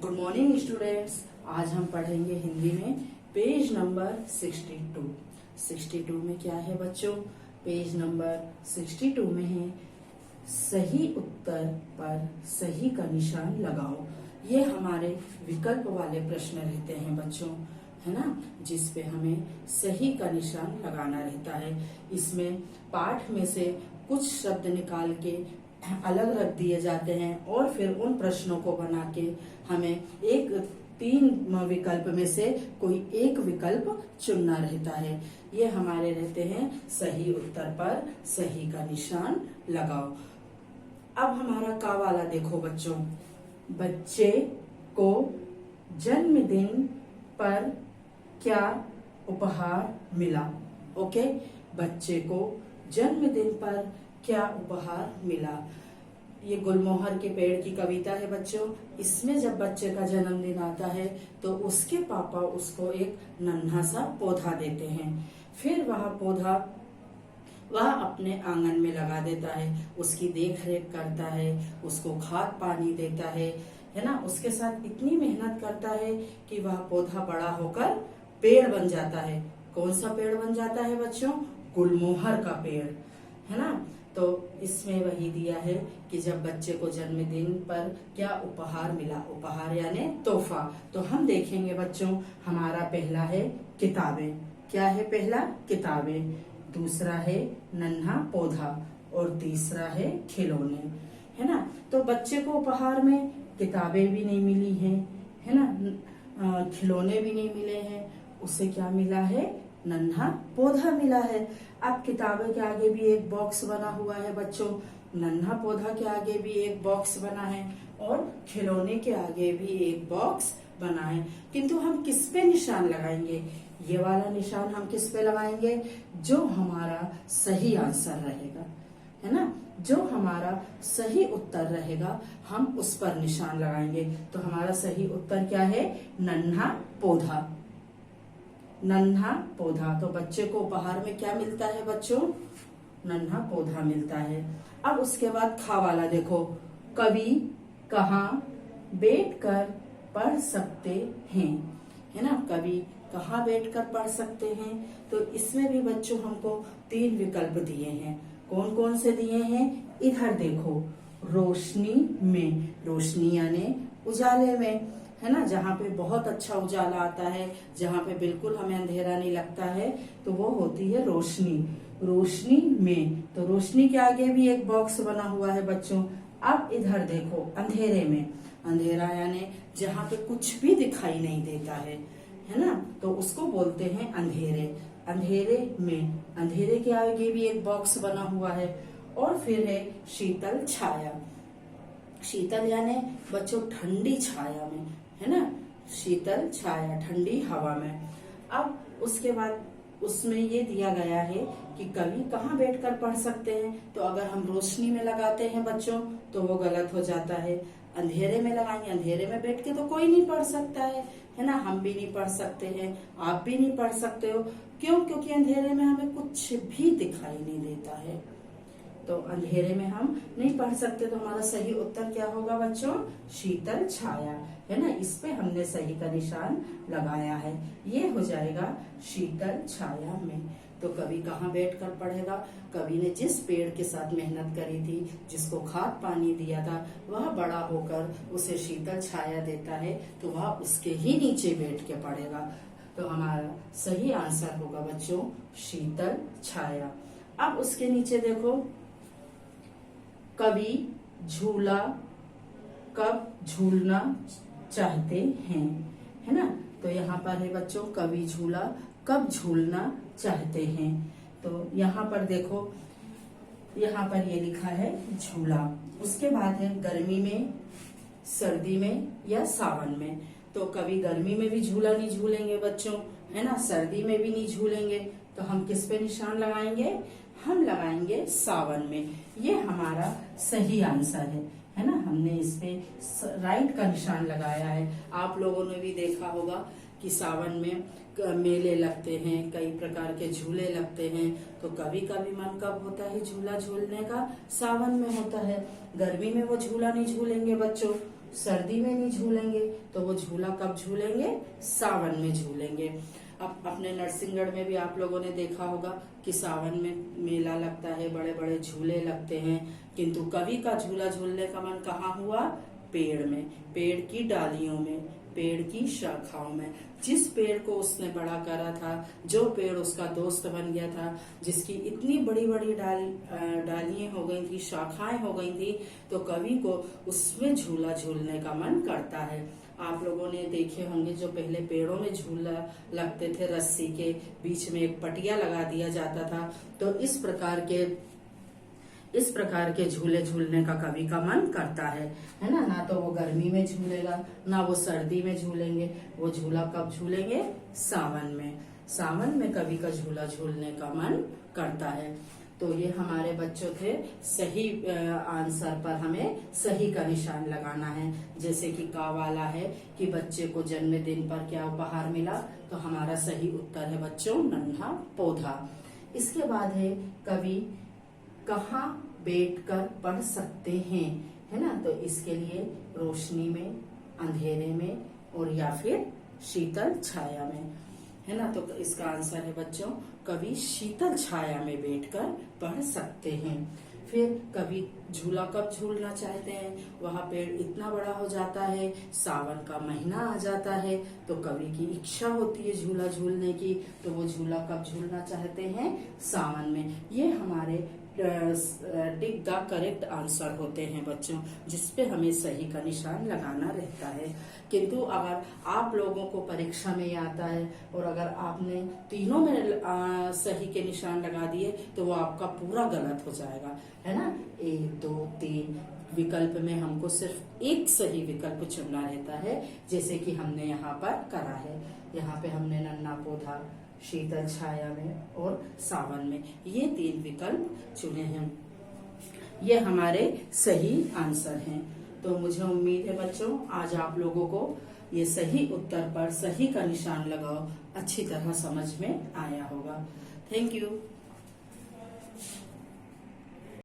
Good morning students. आज हम पढ़ेंगे हिंदी में पेज नंबर 62। 62 में क्या है बच्चों? पेज नंबर 62 में है सही उत्तर पर सही का निशान लगाओ। ये हमारे विकल्प वाले प्रश्न रहते हैं बच्चों, है ना, जिसपे हमें सही का निशान लगाना रहता है। इसमें पाठ में से कुछ शब्द निकाल के अलग रख दिए जाते हैं और फिर उन प्रश्नों को बना के हमें तीन विकल्प में से कोई एक विकल्प चुनना रहता है। ये हमारे रहते हैं सही उत्तर पर सही का निशान लगाओ। अब हमारा का वाला देखो बच्चों, बच्चे को जन्मदिन पर क्या उपहार मिला। ओके, बच्चे को जन्मदिन पर क्या उपहार मिला। ये गुलमोहर के पेड़ की कविता है बच्चों। इसमें जब बच्चे का जन्मदिन आता है तो उसके पापा उसको एक नन्हा सा पौधा देते हैं। फिर वह पौधा वह अपने आंगन में लगा देता है, उसकी देख रेख करता है, उसको खाद पानी देता है ना। उसके साथ इतनी मेहनत करता है कि वह पौधा बड़ा होकर पेड़ बन जाता है। कौन सा पेड़ बन जाता है बच्चों? गुलमोहर का पेड़, है ना। तो इसमें वही दिया है कि जब बच्चे को जन्मदिन पर क्या उपहार मिला। उपहार यानी तोहफा। तो हम देखेंगे बच्चों, हमारा पहला है किताबें। क्या है पहला? किताबें। दूसरा है नन्हा पौधा और तीसरा है खिलौने, है ना। तो बच्चे को उपहार में किताबें भी नहीं मिली हैं, है ना, खिलौने भी नहीं मिले हैं। उसे क्या मिला है? नन्हा पौधा मिला है। अब किताबें के आगे भी एक बॉक्स बना हुआ है बच्चों, नन्हा पौधा के आगे भी एक बॉक्स बना है और खिलौने के आगे भी एक बॉक्स बना है। किंतु हम किस पे निशान लगाएंगे? ये वाला निशान हम किस पे लगाएंगे? जो हमारा सही आंसर रहेगा, है ना, जो हमारा सही उत्तर रहेगा हम उस पर निशान लगाएंगे। तो हमारा सही उत्तर क्या है? नन्हा पौधा। नन्हा पौधा। तो बच्चे को उपहार में क्या मिलता है बच्चों? नन्हा पौधा मिलता है। अब उसके बाद खा वाला देखो, कवि कहाँ बैठकर पढ़ सकते हैं, है ना। कवि कहाँ बैठकर पढ़ सकते हैं। तो इसमें भी बच्चों हमको तीन विकल्प दिए हैं। कौन कौन से दिए हैं? इधर देखो, रोशनी में। रोशनी यानी उजाले में, है ना, जहाँ पे बहुत अच्छा उजाला आता है, जहाँ पे बिल्कुल हमें अंधेरा नहीं लगता है, तो वो होती है रोशनी। रोशनी में। तो रोशनी के आगे भी एक बॉक्स बना हुआ है बच्चों। अब इधर देखो, अंधेरे में। अंधेरा यानी जहाँ पे कुछ भी दिखाई नहीं देता है ना, तो उसको बोलते हैं अंधेरे। अंधेरे में। अंधेरे के आगे भी एक बॉक्स बना हुआ है। और फिर है शीतल छाया। शीतल यानी बच्चों ठंडी छाया में, है ना, शीतल छाया, ठंडी हवा में। अब उसके बाद उसमें ये दिया गया है कि कवि कहाँ बैठकर पढ़ सकते हैं। तो अगर हम रोशनी में लगाते हैं बच्चों तो वो गलत हो जाता है। अंधेरे में लगाएंगे, अंधेरे में बैठ के तो कोई नहीं पढ़ सकता है ना। हम भी नहीं पढ़ सकते हैं, आप भी नहीं पढ़ सकते हो। क्यों? क्योंकि अंधेरे में हमें कुछ भी दिखाई नहीं देता है, तो अंधेरे में हम नहीं पढ़ सकते। तो हमारा सही उत्तर क्या होगा बच्चों? शीतल छाया, है ना। इस पे हमने सही का निशान लगाया है। ये हो जाएगा शीतल छाया में। तो कवि कहाँ बैठकर पढ़ेगा? कवि ने जिस पेड़ के साथ मेहनत करी थी, जिसको खाद पानी दिया था, वह बड़ा होकर उसे शीतल छाया देता है, तो वह उसके ही नीचे बैठ के पढ़ेगा। तो हमारा सही आंसर होगा बच्चों शीतल छाया। अब उसके नीचे देखो, कवि झूला कब झूलना चाहते हैं, है ना। तो यहाँ पर है बच्चों, कवि झूला कब झूलना चाहते हैं। तो यहाँ पर देखो, यहाँ पर ये लिखा है झूला। उसके बाद है गर्मी में, सर्दी में या सावन में। तो कभी गर्मी में भी झूला नहीं झूलेंगे बच्चों, है ना, सर्दी में भी नहीं झूलेंगे। तो हम किस पे निशान लगाएंगे? हम लगाएंगे सावन में। ये हमारा सही आंसर है ना। हमने इस पे राइट का निशान लगाया है। आप लोगों ने भी देखा होगा कि सावन में मेले लगते हैं, कई प्रकार के झूले लगते हैं। तो कभी कभी मन कब होता है झूला झूलने का? सावन में होता है। गर्मी में वो झूला नहीं झूलेंगे बच्चों, सर्दी में नहीं झूलेंगे तो वो झूला कब झूलेंगे, सावन में झूलेंगे। अब अपने नरसिंहगढ़ में भी आप लोगों ने देखा होगा कि सावन में मेला लगता है, बड़े बड़े झूले लगते हैं, किंतु कवि का झूला झूलने का मन कहाँ हुआ, पेड़ में, पेड़ की डालियों में, पेड़ की शाखाओं में। जिस पेड़ को उसने बड़ा करा था, जो पेड़ उसका दोस्त बन गया था, जिसकी इतनी बड़ी बड़ी डालियां हो गई थी, शाखाएं हो गई थी, तो कवि को उसमें झूला झूलने का मन करता है। आप लोगों ने देखे होंगे जो पहले पेड़ों में झूला लगते थे, रस्सी के बीच में एक पटिया लगा दिया जाता था। तो इस प्रकार के झूले झूलने का कवि का मन करता है ना। ना तो वो गर्मी में झूलेगा, ना वो सर्दी में झूलेंगे, वो झूला कब झूलेंगे, सावन में। सावन में कवि का झूला झूलने का मन करता है। तो ये हमारे बच्चों थे, सही आंसर पर हमें सही का निशान लगाना है। जैसे कि का वाला है कि बच्चे को जन्मदिन पर क्या उपहार मिला, तो हमारा सही उत्तर है बच्चों नन्हा पौधा। इसके बाद है कवि कहाँ बैठकर पढ़ सकते हैं, है ना। तो इसके लिए रोशनी में, अंधेरे में और या फिर शीतल छाया में, है ना। तो इसका आंसर है बच्चों कवि शीतल छाया में बैठकर पढ़ सकते हैं। फिर कवि झूला कब झूलना चाहते हैं, वह पेड़ इतना बड़ा हो जाता है, सावन का महीना आ जाता है, तो कवि की इच्छा होती है झूला झूलने की, तो वो झूला कब झूलना चाहते हैं, सावन में। ये हमारे टिक द करेक्ट आंसर होते हैं बच्चों, जिसपे हमें सही का निशान लगाना रहता है। किंतु अगर आप लोगों को परीक्षा में ये आता है और अगर आपने तीनों में सही के निशान लगा दिए तो वो आपका पूरा गलत हो जाएगा, है ना। 1 2 3 विकल्प में हमको सिर्फ एक सही विकल्प चुनना रहता है, जैसे कि हमने यहाँ पर करा है। यहाँ पे हमने नन्हा पौधा, शीतल छाया में और सावन में, ये 3 विकल्प चुने हैं। ये हमारे सही आंसर हैं। तो मुझे उम्मीद है बच्चों आज आप लोगों को ये सही उत्तर पर सही का निशान लगाओ अच्छी तरह समझ में आया होगा। Thank you.